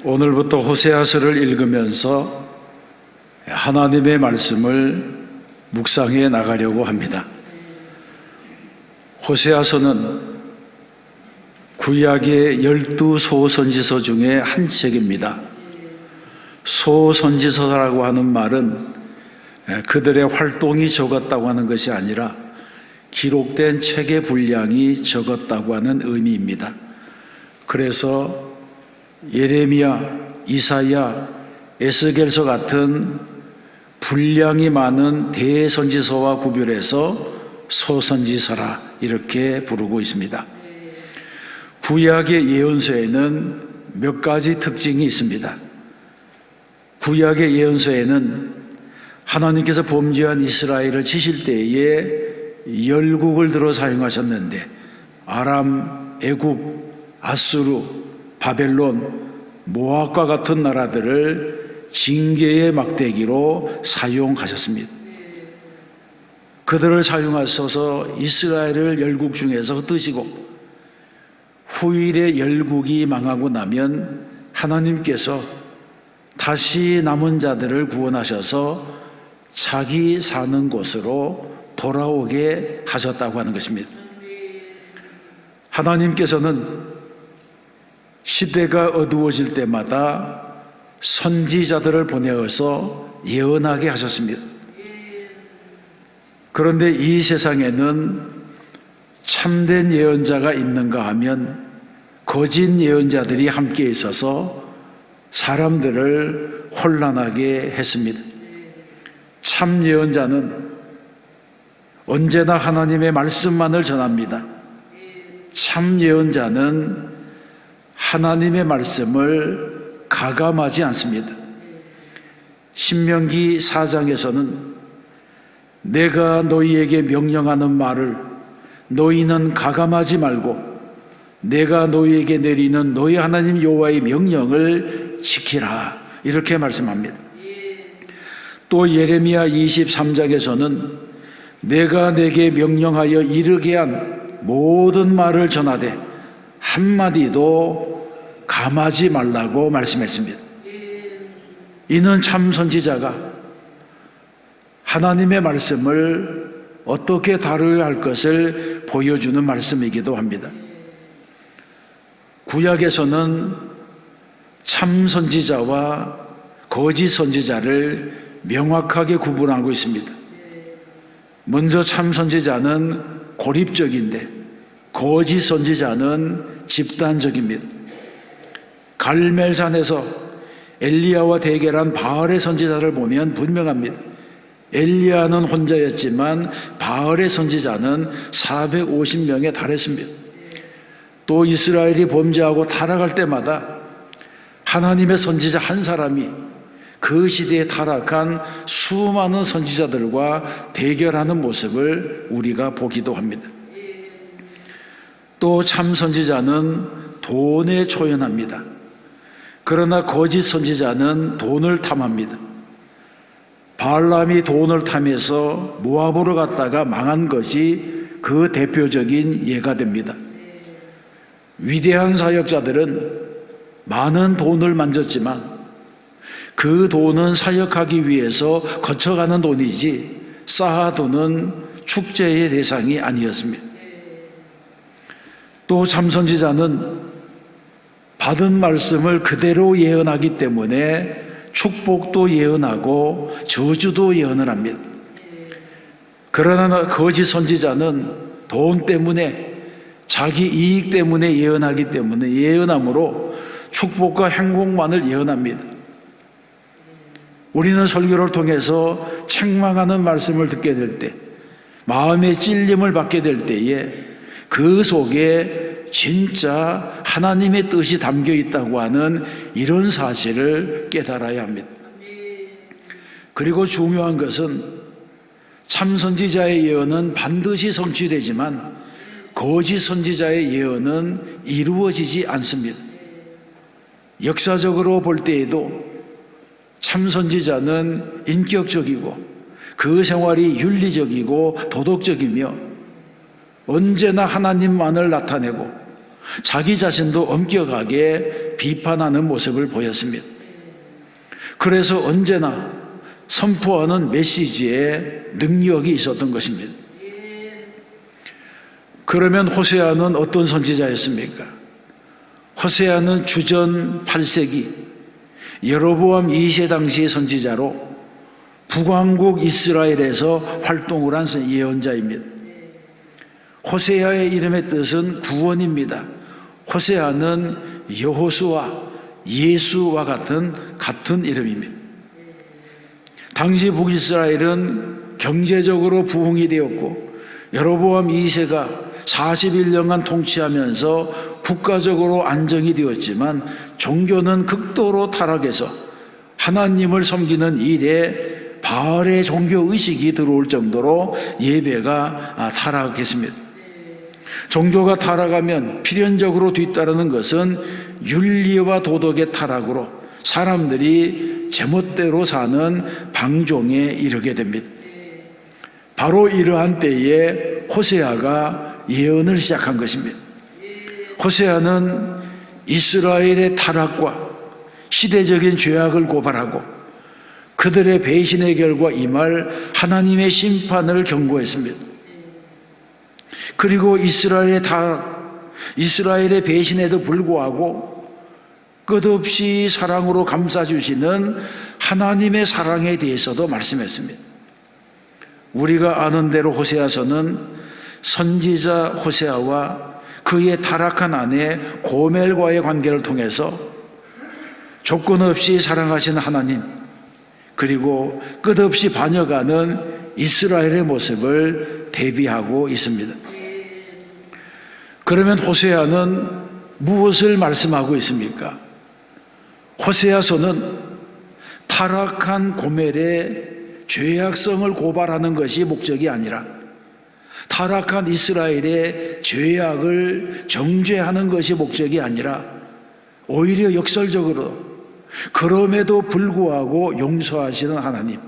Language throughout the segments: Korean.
오늘부터 호세아서를 읽으면서 하나님의 말씀을 묵상해 나가려고 합니다. 호세아서는 구약의 12소선지서 중에 한 책입니다. 소선지서라고 하는 말은 그들의 활동이 적었다고 하는 것이 아니라 기록된 책의 분량이 적었다고 하는 의미입니다. 그래서 예레미야, 이사야, 에스겔서 같은 분량이 많은 대선지서와 구별해서 소선지서라 이렇게 부르고 있습니다. 구약의 예언서에는 몇 가지 특징이 있습니다. 구약의 예언서에는 하나님께서 범죄한 이스라엘을 치실 때에 열국을 들어 사용하셨는데 아람, 애굽, 아수르, 바벨론, 모압과 같은 나라들을 징계의 막대기로 사용하셨습니다. 그들을 사용하셔서 이스라엘을 열국 중에서 흩으시고 후일에 열국이 망하고 나면 하나님께서 다시 남은 자들을 구원하셔서 자기 사는 곳으로 돌아오게 하셨다고 하는 것입니다. 하나님께서는 시대가 어두워질 때마다 선지자들을 보내어서 예언하게 하셨습니다. 그런데 이 세상에는 참된 예언자가 있는가 하면 거짓 예언자들이 함께 있어서 사람들을 혼란하게 했습니다. 참 예언자는 언제나 하나님의 말씀만을 전합니다. 참 예언자는 하나님의 말씀을 가감하지 않습니다. 신명기 4장에서는 내가 너희에게 명령하는 말을 너희는 가감하지 말고 내가 너희에게 내리는 너희 하나님 여호와의 명령을 지키라 이렇게 말씀합니다. 또 예레미야 23장에서는 내가 내게 명령하여 이르게 한 모든 말을 전하되 한마디도 감하지 말라고 말씀했습니다. 이는 참 선지자가 하나님의 말씀을 어떻게 다루어야 할 것을 보여주는 말씀이기도 합니다. 구약에서는 참 선지자와 거짓 선지자를 명확하게 구분하고 있습니다. 먼저 참 선지자는 고립적인데 거짓 선지자는 집단적입니다. 갈멜산에서 엘리야와 대결한 바알의 선지자를 보면 분명합니다. 엘리야는 혼자였지만 바알의 선지자는 450명에 달했습니다. 또 이스라엘이 범죄하고 타락할 때마다 하나님의 선지자 한 사람이 그 시대에 타락한 수많은 선지자들과 대결하는 모습을 우리가 보기도 합니다. 또 참 선지자는 돈에 초연합니다. 그러나 거짓 선지자는 돈을 탐합니다. 발람이 돈을 탐해서 모압으로 갔다가 망한 것이 그 대표적인 예가 됩니다. 위대한 사역자들은 많은 돈을 만졌지만 그 돈은 사역하기 위해서 거쳐가는 돈이지 쌓아두는 축제의 대상이 아니었습니다. 또 참선지자는 받은 말씀을 그대로 예언하기 때문에 축복도 예언하고 저주도 예언을 합니다. 그러나 거짓 선지자는 돈 때문에 자기 이익 때문에 예언하기 때문에 예언함으로 축복과 행복만을 예언합니다. 우리는 설교를 통해서 책망하는 말씀을 듣게 될 때, 마음의 찔림을 받게 될 때에 그 속에 진짜 하나님의 뜻이 담겨 있다고 하는 이런 사실을 깨달아야 합니다. 그리고 중요한 것은 참 선지자의 예언은 반드시 성취되지만 거짓 선지자의 예언은 이루어지지 않습니다. 역사적으로 볼 때에도 참 선지자는 인격적이고 그 생활이 윤리적이고 도덕적이며 언제나 하나님만을 나타내고 자기 자신도 엄격하게 비판하는 모습을 보였습니다. 그래서 언제나 선포하는 메시지에 능력이 있었던 것입니다. 그러면 호세아는 어떤 선지자였습니까? 호세아는 주전 8세기 여로보암 2세 당시의 선지자로 북왕국 이스라엘에서 활동을 한 예언자입니다. 호세아의 이름의 뜻은 구원입니다. 호세아는 여호수아, 예수와 같은 이름입니다. 당시 북이스라엘은 경제적으로 부흥이 되었고 여로보암 2세가 41년간 통치하면서 국가적으로 안정이 되었지만 종교는 극도로 타락해서 하나님을 섬기는 일에 바알의 종교의식이 들어올 정도로 예배가 타락했습니다. 종교가 타락하면 필연적으로 뒤따르는 것은 윤리와 도덕의 타락으로 사람들이 제멋대로 사는 방종에 이르게 됩니다. 바로 이러한 때에 호세아가 예언을 시작한 것입니다. 호세아는 이스라엘의 타락과 시대적인 죄악을 고발하고 그들의 배신의 결과 임할 하나님의 심판을 경고했습니다. 그리고 이스라엘의 배신에도 불구하고 끝없이 사랑으로 감싸주시는 하나님의 사랑에 대해서도 말씀했습니다. 우리가 아는 대로 호세아서는 선지자 호세아와 그의 타락한 아내 고멜과의 관계를 통해서 조건 없이 사랑하시는 하나님, 그리고 끝없이 반역하는 이스라엘의 모습을 대비하고 있습니다. 그러면 호세아는 무엇을 말씀하고 있습니까? 호세아서는 타락한 고멜의 죄악성을 고발하는 것이 목적이 아니라 타락한 이스라엘의 죄악을 정죄하는 것이 목적이 아니라 오히려 역설적으로 그럼에도 불구하고 용서하시는 하나님,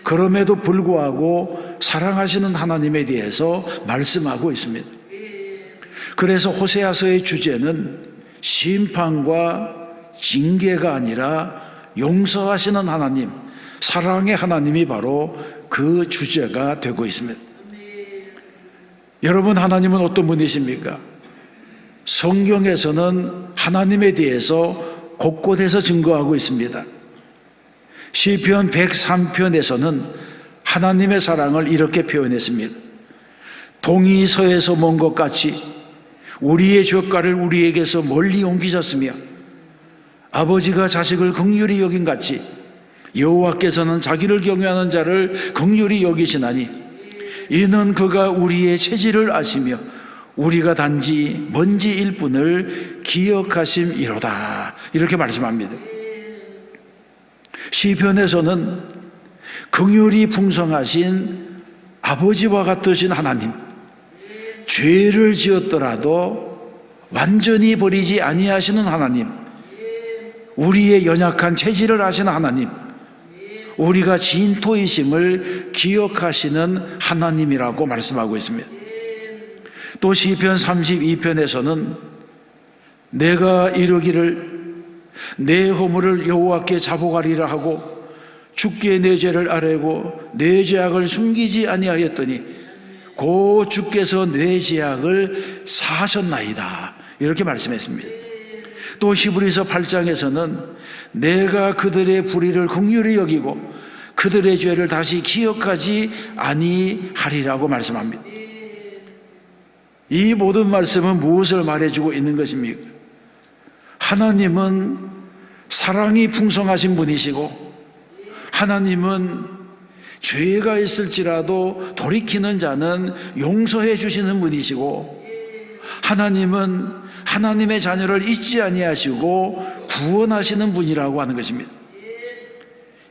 그럼에도 불구하고 사랑하시는 하나님에 대해서 말씀하고 있습니다. 그래서 호세아서의 주제는 심판과 징계가 아니라 용서하시는 하나님, 사랑의 하나님이 바로 그 주제가 되고 있습니다. 여러분, 하나님은 어떤 분이십니까? 성경에서는 하나님에 대해서 곳곳에서 증거하고 있습니다. 시편 103편에서는 하나님의 사랑을 이렇게 표현했습니다. 동이 서에서 먼 것 같이 우리의 죄가를 우리에게서 멀리 옮기셨으며 아버지가 자식을 긍휼히 여긴 같이 여호와께서는 자기를 경외하는 자를 긍휼히 여기시나니 이는 그가 우리의 체질을 아시며 우리가 단지 먼지일 뿐을 기억하심이로다, 이렇게 말씀합니다. 시편에서는 긍휼이 풍성하신 아버지와 같으신 하나님, 죄를 지었더라도 완전히 버리지 아니하시는 하나님, 우리의 연약한 체질을 아시는 하나님, 우리가 진토이심을 기억하시는 하나님이라고 말씀하고 있습니다. 또 시편 32편에서는 내가 이르기를 내 허물을 여호와께 자복하리라 하고 주께 내 죄를 아뢰고 내 죄악을 숨기지 아니하였더니 고 주께서 내 죄악을 사하셨나이다, 이렇게 말씀했습니다. 또 히브리서 8장에서는 내가 그들의 불의를 긍휼히 여기고 그들의 죄를 다시 기억하지 아니하리라고 말씀합니다. 이 모든 말씀은 무엇을 말해주고 있는 것입니까? 하나님은 사랑이 풍성하신 분이시고 하나님은 죄가 있을지라도 돌이키는 자는 용서해 주시는 분이시고 하나님은 하나님의 자녀를 잊지 아니하시고 구원하시는 분이라고 하는 것입니다.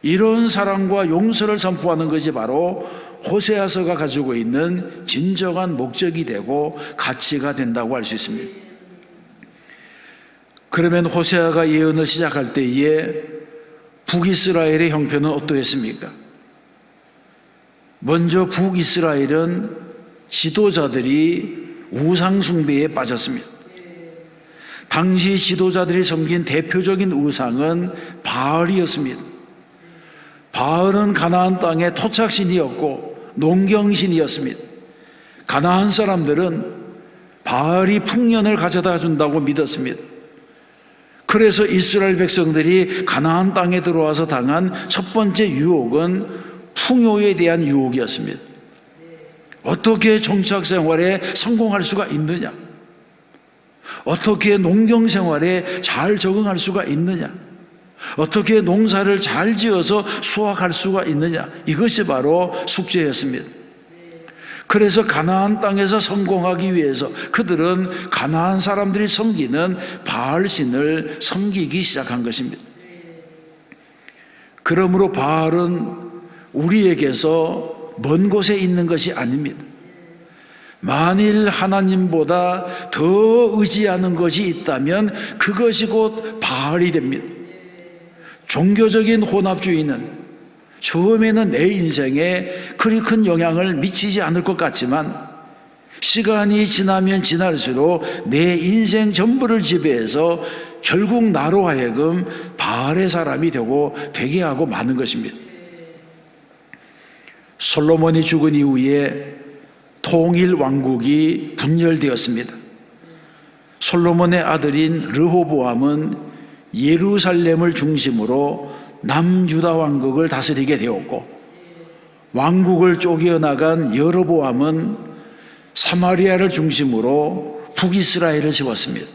이런 사랑과 용서를 선포하는 것이 바로 호세아서가 가지고 있는 진정한 목적이 되고 가치가 된다고 할 수 있습니다. 그러면 호세아가 예언을 시작할 때에 북이스라엘의 형편은 어떠했습니까? 먼저 북이스라엘은 지도자들이 우상 숭배에 빠졌습니다. 당시 지도자들이 섬긴 대표적인 우상은 바알이었습니다. 바알은 가나안 땅의 토착신이었고 농경신이었습니다. 가나안 사람들은 바알이 풍년을 가져다 준다고 믿었습니다. 그래서 이스라엘 백성들이 가나안 땅에 들어와서 당한 첫 번째 유혹은 풍요에 대한 유혹이었습니다. 어떻게 정착 생활에 성공할 수가 있느냐? 어떻게 농경 생활에 잘 적응할 수가 있느냐? 어떻게 농사를 잘 지어서 수확할 수가 있느냐? 이것이 바로 숙제였습니다. 그래서 가나안 땅에서 성공하기 위해서 그들은 가나안 사람들이 섬기는 바알신을 섬기기 시작한 것입니다. 그러므로 바알은 우리에게서 먼 곳에 있는 것이 아닙니다. 만일 하나님보다 더 의지하는 것이 있다면 그것이 곧 바알이 됩니다. 종교적인 혼합주의는 처음에는 내 인생에 그리 큰 영향을 미치지 않을 것 같지만 시간이 지나면 지날수록 내 인생 전부를 지배해서 결국 나로 하여금 바알의 사람이 되게 하고 마는 것입니다. 솔로몬이 죽은 이후에 통일 왕국이 분열되었습니다. 솔로몬의 아들인 르호보암은 예루살렘을 중심으로 남유다 왕국을 다스리게 되었고, 왕국을 쪼개어나간 여로보암은 사마리아를 중심으로 북이스라엘을 세웠습니다.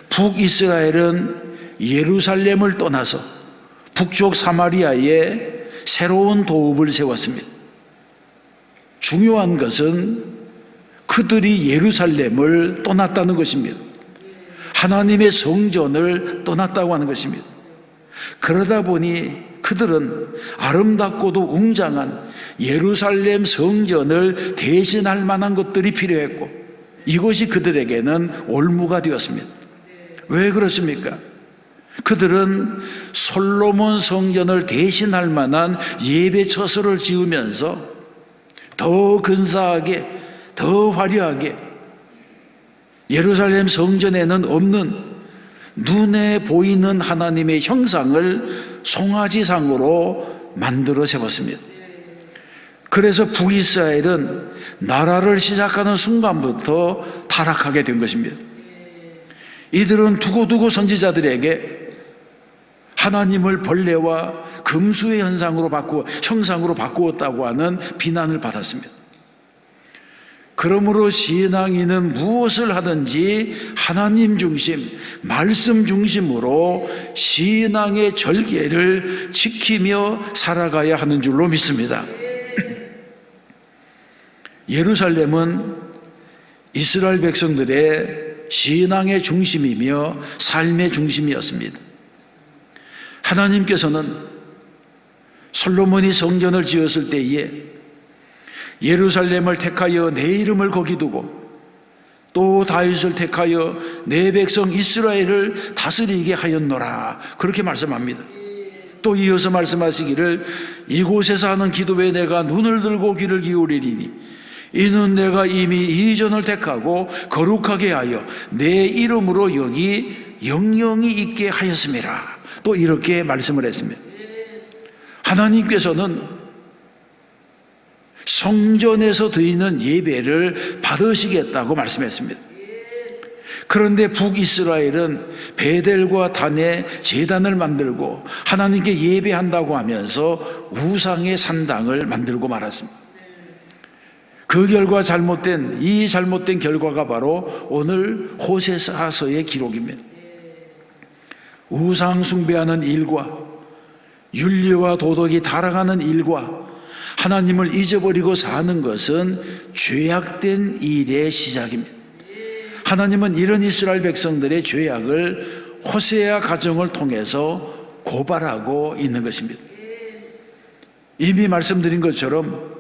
북이스라엘은 예루살렘을 떠나서 북쪽 사마리아에 새로운 도읍을 세웠습니다. 중요한 것은 그들이 예루살렘을 떠났다는 것입니다. 하나님의 성전을 떠났다고 하는 것입니다. 그러다 보니 그들은 아름답고도 웅장한 예루살렘 성전을 대신할 만한 것들이 필요했고, 이것이 그들에게는 올무가 되었습니다. 왜 그렇습니까? 그들은 솔로몬 성전을 대신할 만한 예배처소를 지으면서 더 근사하게, 더 화려하게 예루살렘 성전에는 없는 눈에 보이는 하나님의 형상을 송아지상으로 만들어 세웠습니다. 그래서 북이스라엘은 나라를 시작하는 순간부터 타락하게 된 것입니다. 이들은 두고두고 선지자들에게 하나님을 벌레와 금수의 형상으로 바꾸었다고 하는 비난을 받았습니다. 그러므로 신앙인은 무엇을 하든지 하나님 중심, 말씀 중심으로 신앙의 절개를 지키며 살아가야 하는 줄로 믿습니다. 예루살렘은 이스라엘 백성들의 신앙의 중심이며 삶의 중심이었습니다. 하나님께서는 솔로몬이 성전을 지었을 때에 예루살렘을 택하여 내 이름을 거기 두고 또 다윗을 택하여 내 백성 이스라엘을 다스리게 하였노라, 그렇게 말씀합니다. 또 이어서 말씀하시기를 이곳에서 하는 기도에 내가 눈을 들고 귀를 기울이리니 이는 내가 이미 이전을 택하고 거룩하게 하여 내 이름으로 여기 영영이 있게 하였음이라, 또 이렇게 말씀을 했습니다. 하나님께서는 성전에서 드리는 예배를 받으시겠다고 말씀했습니다. 그런데 북이스라엘은 베델과 단에 제단을 만들고 하나님께 예배한다고 하면서 우상의 산당을 만들고 말았습니다. 그 결과 잘못된 결과가 바로 오늘 호세아서의 기록입니다. 우상 숭배하는 일과 윤리와 도덕이 타락하는 일과 하나님을 잊어버리고 사는 것은 죄악된 일의 시작입니다. 하나님은 이런 이스라엘 백성들의 죄악을 호세아 가정을 통해서 고발하고 있는 것입니다. 이미 말씀드린 것처럼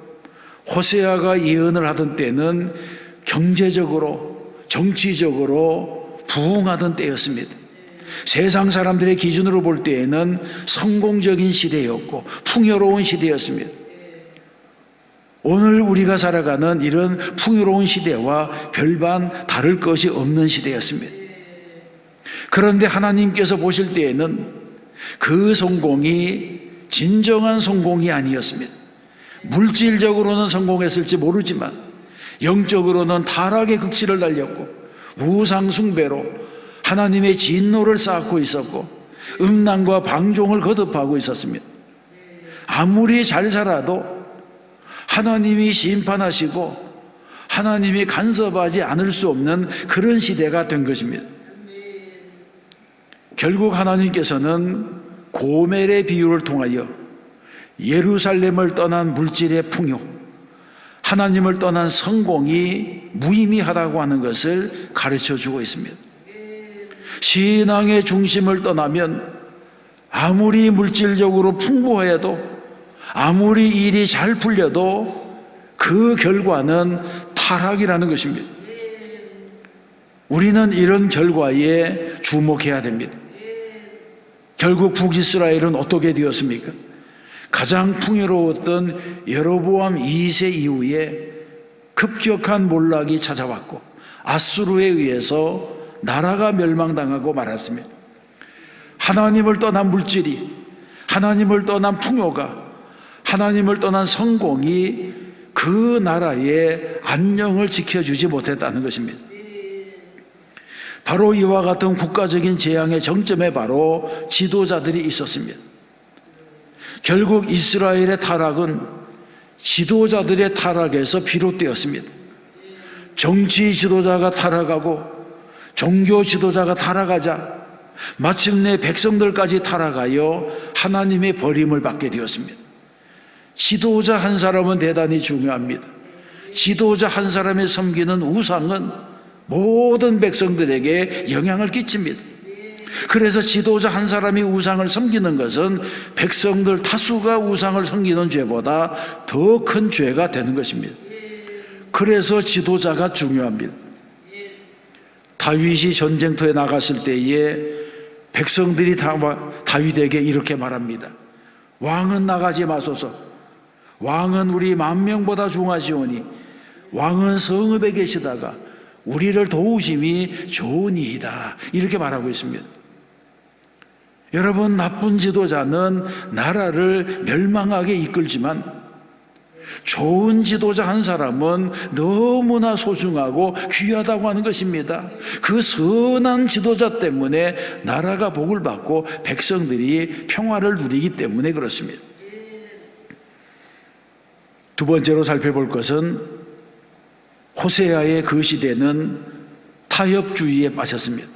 호세아가 예언을 하던 때는 경제적으로, 정치적으로 부흥하던 때였습니다. 세상 사람들의 기준으로 볼 때에는 성공적인 시대였고 풍요로운 시대였습니다. 오늘 우리가 살아가는 이런 풍요로운 시대와 별반 다를 것이 없는 시대였습니다. 그런데 하나님께서 보실 때에는 그 성공이 진정한 성공이 아니었습니다. 물질적으로는 성공했을지 모르지만 영적으로는 타락의 극치를 달렸고 우상 숭배로 하나님의 진노를 쌓고 있었고 음란과 방종을 거듭하고 있었습니다. 아무리 잘 살아도 하나님이 심판하시고 하나님이 간섭하지 않을 수 없는 그런 시대가 된 것입니다. 결국 하나님께서는 고멜의 비유를 통하여 예루살렘을 떠난 물질의 풍요, 하나님을 떠난 성공이 무의미하다고 하는 것을 가르쳐 주고 있습니다. 신앙의 중심을 떠나면 아무리 물질적으로 풍부해도 아무리 일이 잘 풀려도 그 결과는 타락이라는 것입니다. 우리는 이런 결과에 주목해야 됩니다. 결국 북이스라엘은 어떻게 되었습니까? 가장 풍요로웠던 여로보암 2세 이후에 급격한 몰락이 찾아왔고 아수르에 의해서 나라가 멸망당하고 말았습니다. 하나님을 떠난 물질이, 하나님을 떠난 풍요가, 하나님을 떠난 성공이 그 나라의 안녕을 지켜주지 못했다는 것입니다. 바로 이와 같은 국가적인 재앙의 정점에 바로 지도자들이 있었습니다. 결국 이스라엘의 타락은 지도자들의 타락에서 비롯되었습니다. 정치 지도자가 타락하고 종교 지도자가 타락하자 마침내 백성들까지 타락하여 하나님의 버림을 받게 되었습니다. 지도자 한 사람은 대단히 중요합니다. 지도자 한 사람이 섬기는 우상은 모든 백성들에게 영향을 끼칩니다. 그래서 지도자 한 사람이 우상을 섬기는 것은 백성들 다수가 우상을 섬기는 죄보다 더 큰 죄가 되는 것입니다. 그래서 지도자가 중요합니다. 다윗이 전쟁터에 나갔을 때에 백성들이 다윗에게 이렇게 말합니다. 왕은 나가지 마소서. 왕은 우리 10,000명보다 중하시오니 왕은 성읍에 계시다가 우리를 도우심이 좋으니이다. 이렇게 말하고 있습니다. 여러분, 나쁜 지도자는 나라를 멸망하게 이끌지만 좋은 지도자 한 사람은 너무나 소중하고 귀하다고 하는 것입니다. 그 선한 지도자 때문에 나라가 복을 받고 백성들이 평화를 누리기 때문에 그렇습니다. 두 번째로 살펴볼 것은 호세아의 그 시대는 타협주의에 빠졌습니다.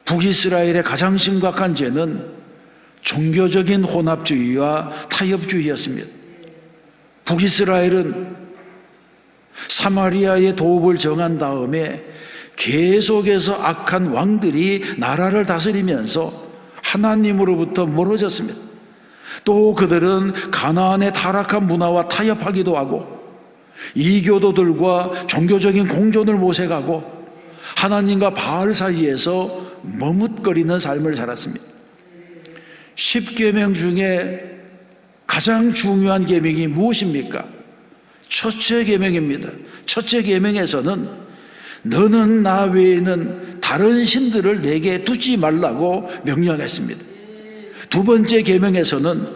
북이스라엘의 가장 심각한 죄는 종교적인 혼합주의와 타협주의였습니다. 북이스라엘은 사마리아의 도읍을 정한 다음에 계속해서 악한 왕들이 나라를 다스리면서 하나님으로부터 멀어졌습니다. 또 그들은 가나안의 타락한 문화와 타협하기도 하고 이교도들과 종교적인 공존을 모색하고 하나님과 바알 사이에서 머뭇거리는 삶을 살았습니다. 10계명 중에 가장 중요한 계명이 무엇입니까? 첫째 계명입니다. 첫째 계명에서는 너는 나 외에는 다른 신들을 내게 두지 말라고 명령했습니다. 두 번째 계명에서는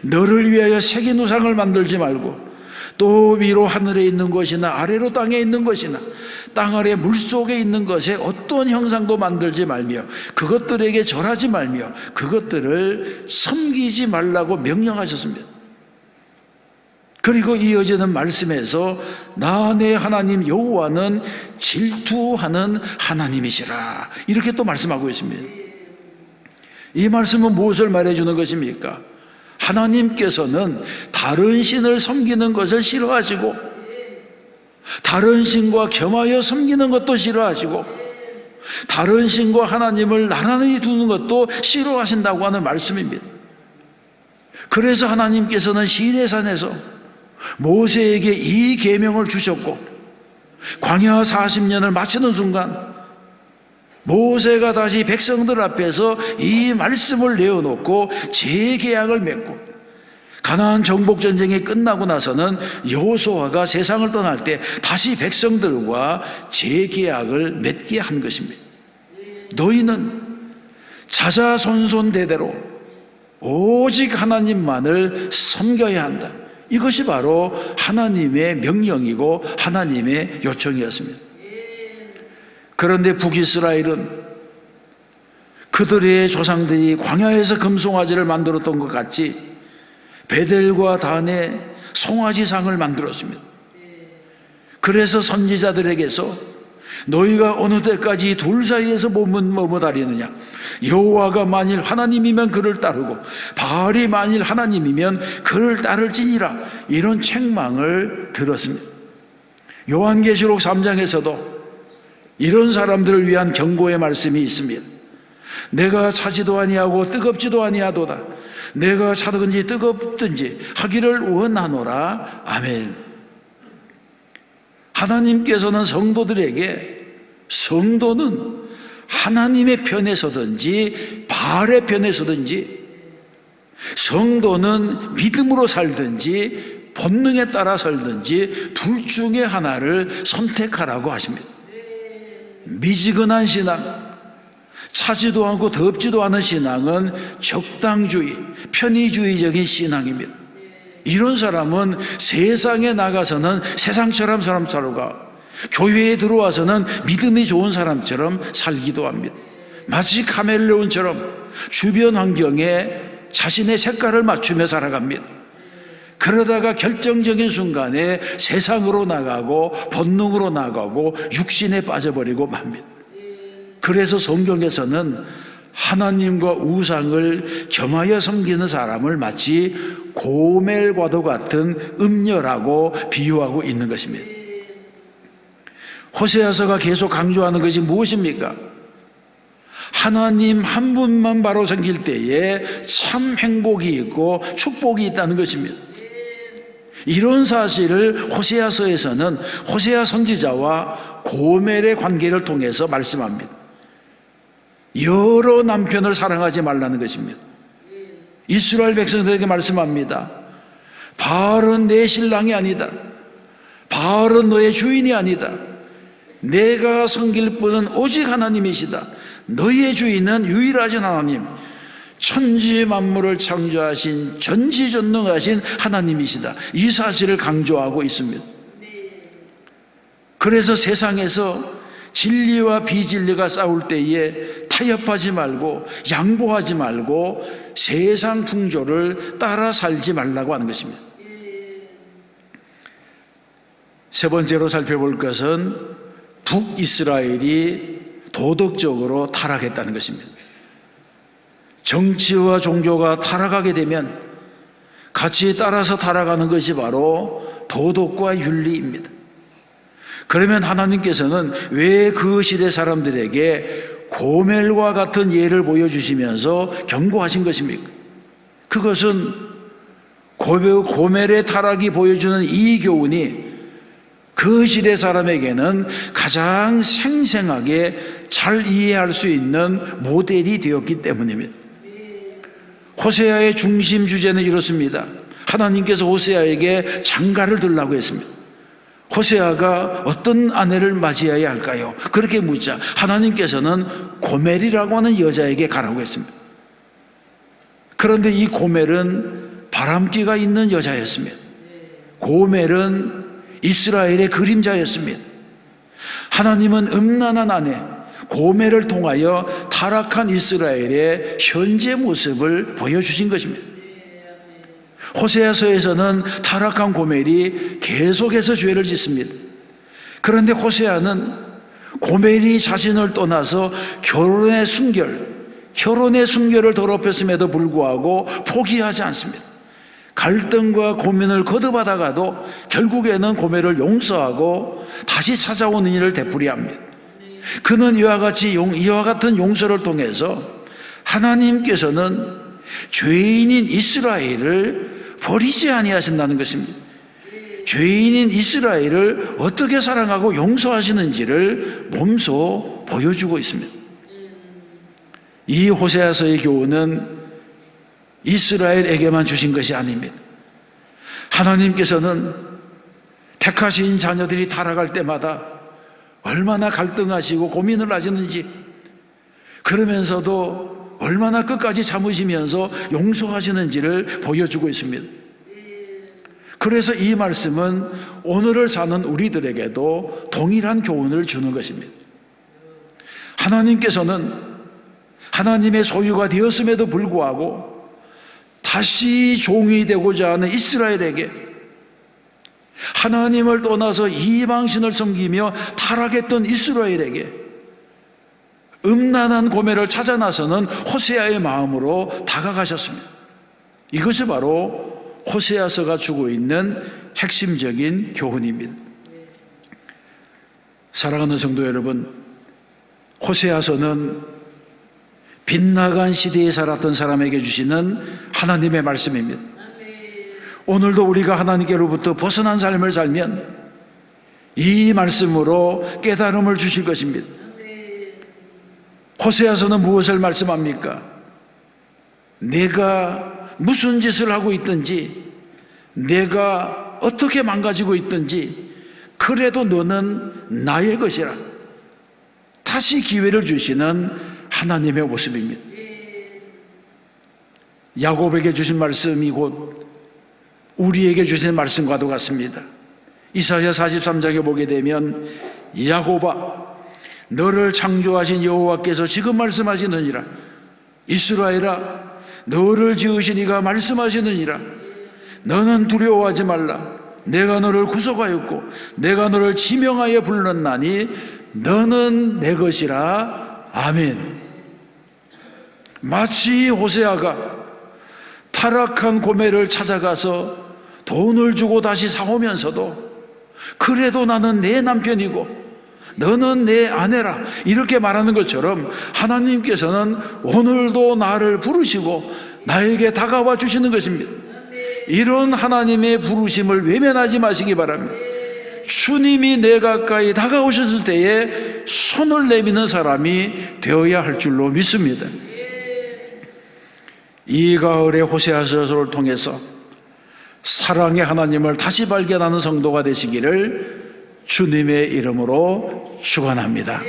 너를 위하여 새긴 우상을 만들지 말고 또 위로 하늘에 있는 것이나 아래로 땅에 있는 것이나 땅 아래 물속에 있는 것에 어떤 형상도 만들지 말며 그것들에게 절하지 말며 그것들을 섬기지 말라고 명령하셨습니다. 그리고 이어지는 말씀에서 나 내 하나님 여호와는 질투하는 하나님이시라 이렇게 또 말씀하고 있습니다. 이 말씀은 무엇을 말해주는 것입니까? 하나님께서는 다른 신을 섬기는 것을 싫어하시고 다른 신과 겸하여 섬기는 것도 싫어하시고 다른 신과 하나님을 나란히 두는 것도 싫어하신다고 하는 말씀입니다. 그래서 하나님께서는 시내산에서 모세에게 이 계명을 주셨고 광야 40년을 마치는 순간 모세가 다시 백성들 앞에서 이 말씀을 내어놓고 재계약을 맺고 가나안 정복 전쟁이 끝나고 나서는 여호수아가 세상을 떠날 때 다시 백성들과 재계약을 맺게 한 것입니다. 너희는 자자손손대대로 오직 하나님만을 섬겨야 한다. 이것이 바로 하나님의 명령이고 하나님의 요청이었습니다. 그런데 북이스라엘은 그들의 조상들이 광야에서 금송아지를 만들었던 것 같이 베델과 단에 송아지상을 만들었습니다. 그래서 선지자들에게서 너희가 어느 때까지 둘 사이에서 머뭇머뭇하리느냐, 여호와가 만일 하나님이면 그를 따르고 바알이 만일 하나님이면 그를 따를지니라, 이런 책망을 들었습니다. 요한계시록 3장에서도 이런 사람들을 위한 경고의 말씀이 있습니다. 내가 차지도 아니하고 뜨겁지도 아니하도다. 내가 차든지 뜨겁든지 하기를 원하노라. 아멘. 하나님께서는 성도들에게 성도는 하나님의 편에 서든지 바알의 편에 서든지, 성도는 믿음으로 살든지 본능에 따라 살든지 둘 중에 하나를 선택하라고 하십니다. 미지근한 신앙, 차지도 않고 덥지도 않은 신앙은 적당주의, 편의주의적인 신앙입니다. 이런 사람은 세상에 나가서는 세상처럼 살고, 교회에 들어와서는 믿음이 좋은 사람처럼 살기도 합니다. 마치 카멜레온처럼 주변 환경에 자신의 색깔을 맞추며 살아갑니다. 그러다가 결정적인 순간에 세상으로 나가고 본능으로 나가고 육신에 빠져버리고 맙니다. 그래서 성경에서는 하나님과 우상을 겸하여 섬기는 사람을 마치 고멜과도 같은 음녀라고 비유하고 있는 것입니다. 호세아서가 계속 강조하는 것이 무엇입니까? 하나님 한 분만 바로 섬길 때에 참 행복이 있고 축복이 있다는 것입니다. 이런 사실을 호세아서에서는 호세아 선지자와 고멜의 관계를 통해서 말씀합니다. 여러 남편을 사랑하지 말라는 것입니다. 이스라엘 백성들에게 말씀합니다. 바알은 내 신랑이 아니다. 바알은 너의 주인이 아니다. 내가 섬길 분은 오직 하나님이시다. 너희의 주인은 유일하신 하나님, 천지 만물을 창조하신 전지전능하신 하나님이시다. 이 사실을 강조하고 있습니다. 그래서 세상에서 진리와 비진리가 싸울 때에 타협하지 말고 양보하지 말고 세상 풍조를 따라 살지 말라고 하는 것입니다. 세 번째로 살펴볼 것은 북이스라엘이 도덕적으로 타락했다는 것입니다. 정치와 종교가 타락하게 되면 같이 따라서 타락하는 것이 바로 도덕과 윤리입니다. 그러면 하나님께서는 왜 그 시대 사람들에게 고멜과 같은 예를 보여주시면서 경고하신 것입니까? 그것은 고멜의 타락이 보여주는 이 교훈이 그 시대 사람에게는 가장 생생하게 잘 이해할 수 있는 모델이 되었기 때문입니다. 호세아의 중심 주제는 이렇습니다. 하나님께서 호세아에게 장가를 들라고 했습니다. 호세아가 어떤 아내를 맞이해야 할까요? 그렇게 묻자 하나님께서는 고멜이라고 하는 여자에게 가라고 했습니다. 그런데 이 고멜은 바람기가 있는 여자였습니다. 고멜은 이스라엘의 그림자였습니다. 하나님은 음란한 아내 고멜을 통하여 타락한 이스라엘의 현재 모습을 보여주신 것입니다. 호세아서에서는 타락한 고멜이 계속해서 죄를 짓습니다. 그런데 호세아는 고멜이 자신을 떠나서 결혼의 순결을 더럽혔음에도 불구하고 포기하지 않습니다. 갈등과 고민을 거듭하다가도 결국에는 고멜을 용서하고 다시 찾아오는 일을 되풀이합니다. 그는 이와 같은 용서를 통해서 하나님께서는 죄인인 이스라엘을 버리지 아니하신다는 것입니다. 죄인인 이스라엘을 어떻게 사랑하고 용서하시는지를 몸소 보여주고 있습니다. 이 호세아서의 교훈은 이스라엘에게만 주신 것이 아닙니다. 하나님께서는 택하신 자녀들이 타락할 때마다 얼마나 갈등하시고 고민을 하시는지, 그러면서도 얼마나 끝까지 참으시면서 용서하시는지를 보여주고 있습니다. 그래서 이 말씀은 오늘을 사는 우리들에게도 동일한 교훈을 주는 것입니다. 하나님께서는 하나님의 소유가 되었음에도 불구하고 다시 종이 되고자 하는 이스라엘에게, 하나님을 떠나서 이방신을 섬기며 타락했던 이스라엘에게 음란한 고매를 찾아 나서는 호세아의 마음으로 다가가셨습니다. 이것이 바로 호세아서가 주고 있는 핵심적인 교훈입니다. 사랑하는 성도 여러분, 호세아서는 빗나간 시대에 살았던 사람에게 주시는 하나님의 말씀입니다. 오늘도 우리가 하나님께로부터 벗어난 삶을 살면 이 말씀으로 깨달음을 주실 것입니다. 호세아서는 무엇을 말씀합니까? 내가 무슨 짓을 하고 있든지, 내가 어떻게 망가지고 있든지, 그래도 너는 나의 것이라 다시 기회를 주시는 하나님의 모습입니다. 야곱에게 주신 말씀이 곧 우리에게 주신 말씀과도 같습니다. 이사야 43장에 보게 되면 야곱아, 너를 창조하신 여호와께서 지금 말씀하시느니라. 이스라엘아, 너를 지으신 이가 말씀하시느니라. 너는 두려워하지 말라. 내가 너를 구속하였고 내가 너를 지명하여 불렀나니 너는 내 것이라. 아멘. 마치 호세아가 타락한 고멜을 찾아가서 돈을 주고 다시 사오면서도 그래도 나는 내 남편이고 너는 내 아내라 이렇게 말하는 것처럼 하나님께서는 오늘도 나를 부르시고 나에게 다가와 주시는 것입니다. 이런 하나님의 부르심을 외면하지 마시기 바랍니다. 주님이 내 가까이 다가오셨을 때에 손을 내미는 사람이 되어야 할 줄로 믿습니다. 이 가을의 호세아서를 통해서 사랑의 하나님을 다시 발견하는 성도가 되시기를 주님의 이름으로 축원합니다.